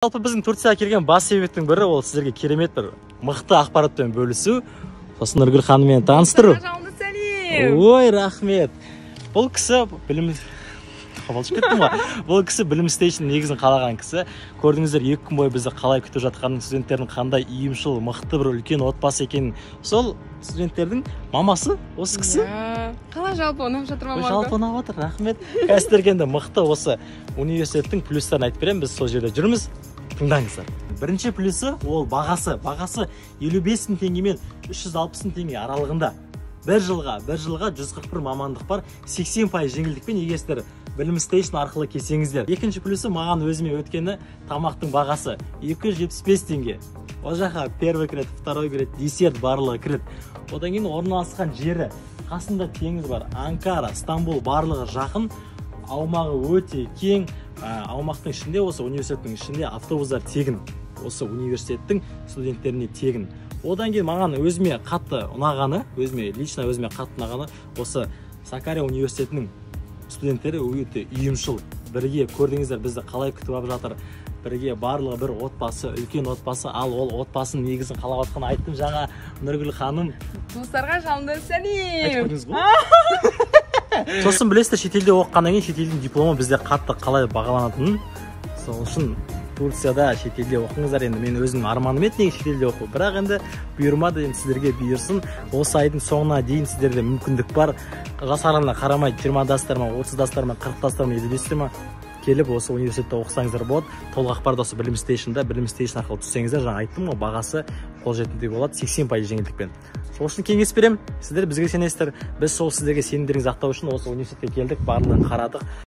Жалпы біздің Турцияға келген бас себептің бірі ол сіздерге керемет бір мықты ақпаратпен бөлісу. Сосын Нұргүл ханыммен таныстыру. Ой, рахмет. Бұл кісі білім Бұл кісі білім стейшн негізін қалаған кісі. Көрдіңіздер, 2 күн бойы бізді қалай күтіп жатқанын, студенттердің қандай үйімшіл, мықты бір үлкен отбасы екенін. Сол студенттердің мамасы осы кісі. Қалай жалпы ұнап жатыр мамаңды? Жалпы ұнап жатыр, рахмет. Кәсіпкерлерге мықты осы университеттің плюстарын айтып беремін. Біз сол жерде жүрміз. Тыңдаңыздар. Бірінші плюсы ол бағасы. Бағасы 55 мың теңгемен 360 мың теңге аралығында. Бір жылға 141 мамандық бар, 80% жеңілдікпен егер білім стейшн арқылы келсеңіздер. Екінші плюсы маған өзіме өткені тамақтың бағасы 275 теңге. Ол жаққа первый кірет, второй кірет, десерт барлығы кірет. Одан кейін орналасқан жері, қасында теңіз бар, Анкара, Стамбул барлығы жақын, аумағы өте кең. Аумақтың ішінде, осы университеттің ішінде автобустар тегін. Осы университеттің студенттеріне тегін. Одан кейін маған өзіме қатты ұнағаны, лично өзіме қатты ұнағаны, осы Сакария университетінің студенттері өте үйімшіл. Бірге көрдіңіздер, бізді қалай күтіп алып жатыр. Бірге барлығы бір отбасы, үлкен отбасы, ал ол отбасының негізін қалап жатқанын айттым жаңа Нұргүл ханым. Туыстарға жалынды сәлем. Айтып көрдіңіз ғой? Сосын білесіздер, шетелде оқығаннан кейін шетелдің дипломы бізде қатты қалай бағаланатынын. Сол үшін Турцияда шетелде оқыңыздар. Енді мен өзімнің арманым еді неге шетелде оқу. Бірақ енді бұйырмады, енді сіздерге бұйырсын. Осы айдың соңына дейін сіздерде мүмкіндік бар. Жас аралығына қарамай 20 жастарма, 30 жастарма, 40 жастарма, 50 жастарма келіп осы университетте оқысаңыздар болады. Толық ақпарат осы білім стейшнда, білім стейшн арқылы түссеңіздер, жаңа айттым ғой, бағасы қолжетімді болады, 80% жеңілдікпен. Сол үшін кеңес беремін. Сіздер бізге сенесіздер. Біз сол сіздерге сенімдеріңізді ақтау үшін осы университетке келдік, барлығын қарадық.